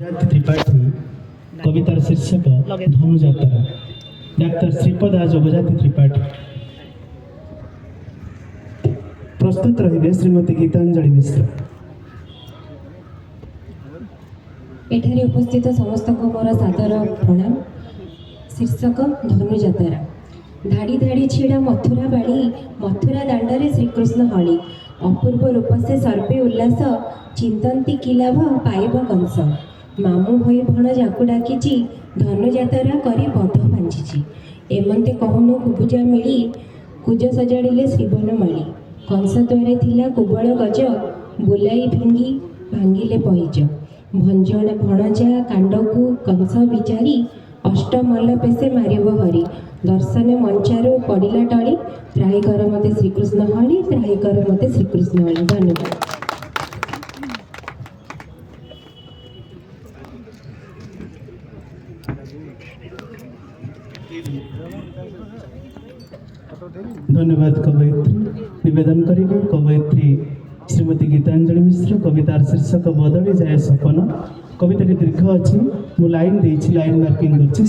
त्रिपाठी कवितार शीर्षक धनुजात्रा। डाक्टर श्रीपदा जगजाति त्रिपाठी। प्रस्तुत रहिबे श्रीमती गीतांजलि मिश्र। एठारे उपस्थित समस्त मोर सादर प्रणाम। शीर्षक धनुजात्रा। धाड़ी धाड़ी छिड़ा मथुरा बाड़ी, मथुरा दांडरे श्रीकृष्ण हली। अपूर्व रूप से सर्पे उल्लास, चिंतती कि लाभ पाइब कंस। मामू भई भणजाकु डाकिची, धनुजात्रा करी बध बांधिची। एमंते कहूनु कुबुजा मिली, कुज सजाड़िले श्रीवन माली। कंस द्वारे थिला कुबल गज, बुलाई भिंगी भांगिले पहिज। भंजन भणजा कांडकु कंस विचारी, अष्टमल्ल पेशे मारिब हरि। दर्शन मंचारू पड़िला टली, त्राही कर मते श्रीकृष्ण हली, त्राही कर मते श्रीकृष्ण हली। धन्यवाद। धन्यवाद कवयित्री। निवेदन करिबे कवयित्री श्रीमती गीतांजलि मिश्र। कवितार शीर्षक बदली जाए सपन। कविता दीर्घ अच्छी, मु लाइन देछि, लाइन मार्किंग करछि।